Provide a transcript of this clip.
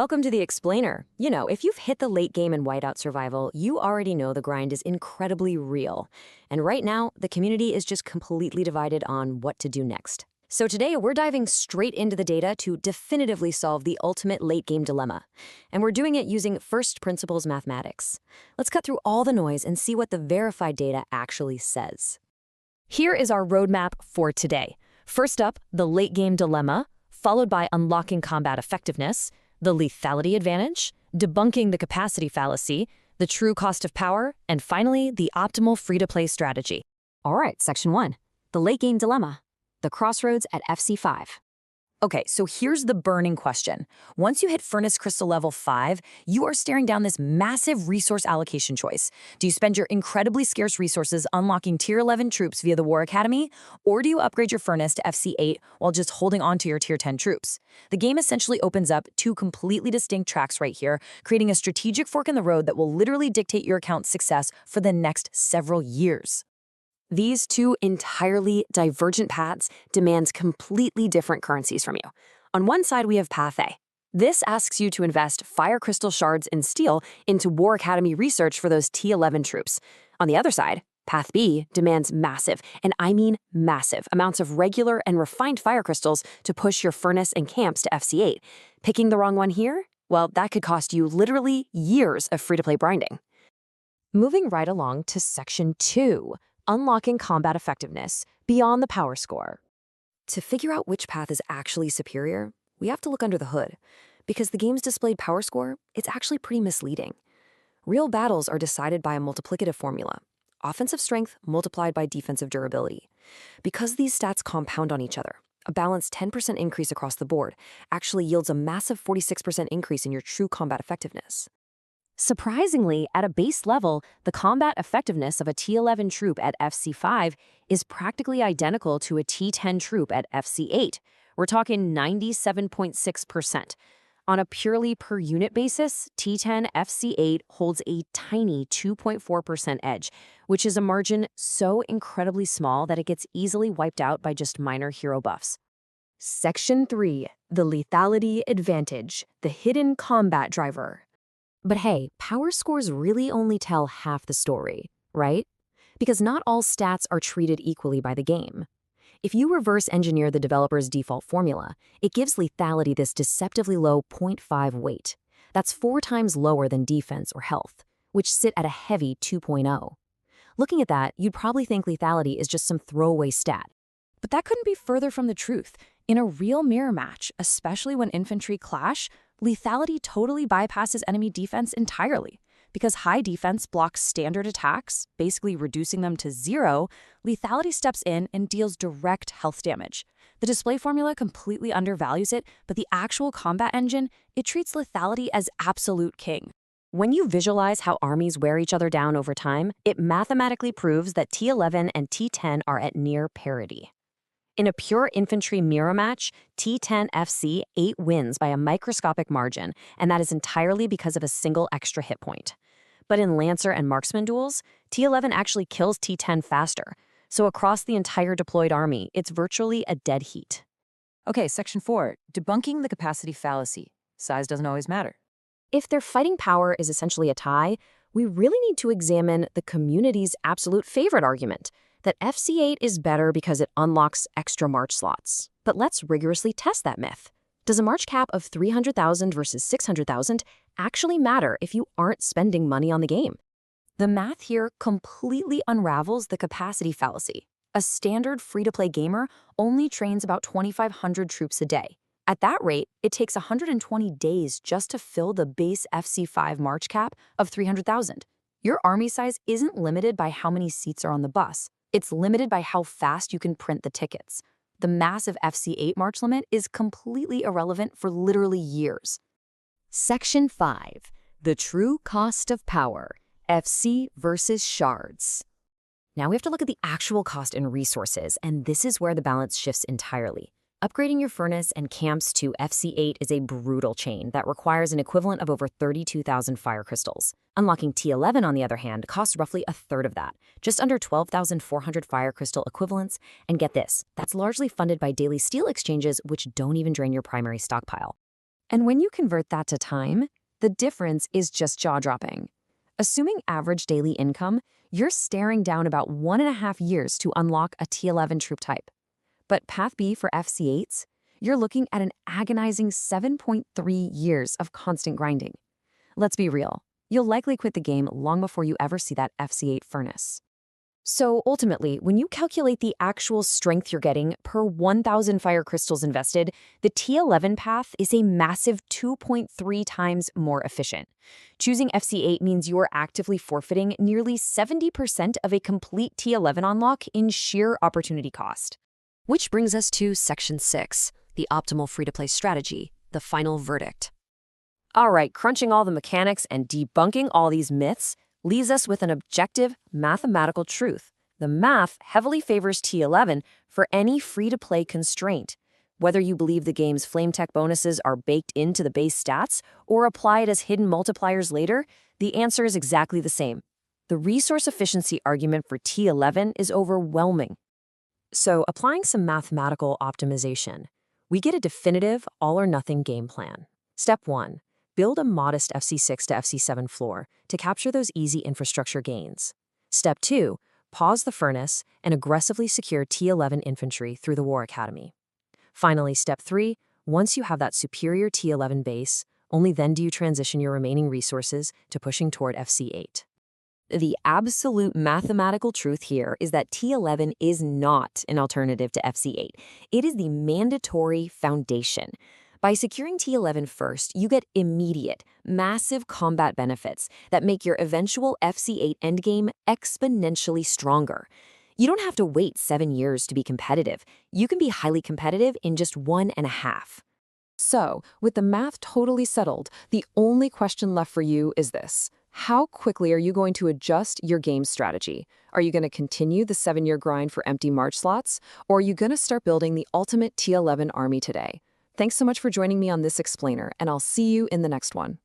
Welcome to the Explainer. You know, if you've hit the late game in Whiteout survival, you already know the grind is incredibly real. And right now, the community is just completely divided on what to do next. So today, we're diving straight into the data to definitively solve the ultimate late game dilemma. And we're doing it using first principles mathematics. Let's cut through all the noise and see what the verified data actually says. Here is our roadmap for today. First up, the late game dilemma, followed by unlocking combat effectiveness, the lethality advantage, debunking the capacity fallacy, the true cost of power, and finally, the optimal free-to-play strategy. All right, Section 1, the late game dilemma, the crossroads at FC5. Okay, so here's the burning question. Once you hit Furnace Crystal level 5, you are staring down this massive resource allocation choice. Do you spend your incredibly scarce resources unlocking Tier 11 troops via the War Academy, or do you upgrade your Furnace to FC8 while just holding on to your Tier 10 troops? The game essentially opens up two completely distinct tracks right here, creating a strategic fork in the road that will literally dictate your account's success for the next several years. These two entirely divergent paths demand completely different currencies from you. On one side, we have Path A. This asks you to invest Fire Crystal Shards and Steel into War Academy research for those T11 troops. On the other side, Path B demands massive, and I mean massive, amounts of regular and refined Fire Crystals to push your Furnace and camps to FC8. Picking the wrong one here? Well, that could cost you literally years of free-to-play grinding. Moving right along to Section 2. Unlocking combat effectiveness beyond the power score. To figure out which path is actually superior, we have to look under the hood. Because the game's displayed power score, it's actually pretty misleading. Real battles are decided by a multiplicative formula, offensive strength multiplied by defensive durability. Because these stats compound on each other, a balanced 10% increase across the board actually yields a massive 46% increase in your true combat effectiveness. Surprisingly, at a base level, the combat effectiveness of a T11 troop at FC5 is practically identical to a T10 troop at FC8. We're talking 97.6%. On a purely per unit basis, T10 FC8 holds a tiny 2.4% edge, which is a margin so incredibly small that it gets easily wiped out by just minor hero buffs. Section 3, the lethality advantage, the hidden combat driver. But hey, power scores really only tell half the story, right? Because not all stats are treated equally by the game. If you reverse engineer the developer's default formula, it gives lethality this deceptively low 0.5 weight. That's 4 times lower than defense or health, which sit at a heavy 2.0. Looking at that, you'd probably think lethality is just some throwaway stat. But that couldn't be further from the truth. In a real mirror match, especially when infantry clash, lethality totally bypasses enemy defense entirely. Because high defense blocks standard attacks, basically reducing them to 0, lethality steps in and deals direct health damage. The display formula completely undervalues it, but the actual combat engine, it treats lethality as absolute king. When you visualize how armies wear each other down over time, it mathematically proves that T11 and T10 are at near parity. In a pure infantry mirror match, T10 FC8 wins by a microscopic margin, and that is entirely because of a single extra hit point. But in Lancer and Marksman duels, T11 actually kills T10 faster, so across the entire deployed army, it's virtually a dead heat. Okay, Section 4, debunking the capacity fallacy. Size doesn't always matter. If their fighting power is essentially a tie, we really need to examine the community's absolute favorite argument, that FC8 is better because it unlocks extra March slots. But let's rigorously test that myth. Does a March cap of 300,000 versus 600,000 actually matter if you aren't spending money on the game? The math here completely unravels the capacity fallacy. A standard free-to-play gamer only trains about 2,500 troops a day. At that rate, it takes 120 days just to fill the base FC5 March cap of 300,000. Your army size isn't limited by how many seats are on the bus. It's limited by how fast you can print the tickets. The massive FC8 March limit is completely irrelevant for literally years. Section 5. The true cost of power. FC versus shards. Now we have to look at the actual cost in resources, and this is where the balance shifts entirely. Upgrading your Furnace and camps to FC8 is a brutal chain that requires an equivalent of over 32,000 Fire Crystals. Unlocking T11, on the other hand, costs roughly a third of that, just under 12,400 Fire Crystal equivalents, and get this, that's largely funded by daily steel exchanges which don't even drain your primary stockpile. And when you convert that to time, the difference is just jaw-dropping. Assuming average daily income, you're staring down about 1.5 years to unlock a T11 troop type. But Path B for FC8s, you're looking at an agonizing 7.3 years of constant grinding. Let's be real, you'll likely quit the game long before you ever see that FC8 furnace. So ultimately, when you calculate the actual strength you're getting per 1,000 fire crystals invested, the T11 path is a massive 2.3 times more efficient. Choosing FC8 means you're actively forfeiting nearly 70% of a complete T11 unlock in sheer opportunity cost. Which brings us to Section 6, the optimal free-to-play strategy, the final verdict. All right, crunching all the mechanics and debunking all these myths leaves us with an objective mathematical truth. The math heavily favors T11 for any free-to-play constraint. Whether you believe the game's flame tech bonuses are baked into the base stats or apply it as hidden multipliers later, the answer is exactly the same. The resource efficiency argument for T11 is overwhelming. So, applying some mathematical optimization, we get a definitive all-or-nothing game plan. Step 1. Build a modest FC6 to FC7 floor to capture those easy infrastructure gains. Step 2. Pause the furnace and aggressively secure T11 infantry through the War Academy. Finally, Step 3. Once you have that superior T11 base, only then do you transition your remaining resources to pushing toward FC8. The absolute mathematical truth here is that T11 is not an alternative to FC8. It is the mandatory foundation. By securing T11 first, you get immediate, massive combat benefits that make your eventual FC8 endgame exponentially stronger. You don't have to wait 7 years to be competitive. You can be highly competitive in just 1.5. So, with the math totally settled, the only question left for you is this. How quickly are you going to adjust your game strategy? Are you going to continue the 7-year grind for empty March slots, or are you going to start building the ultimate T11 army today? Thanks so much for joining me on this explainer, and I'll see you in the next one.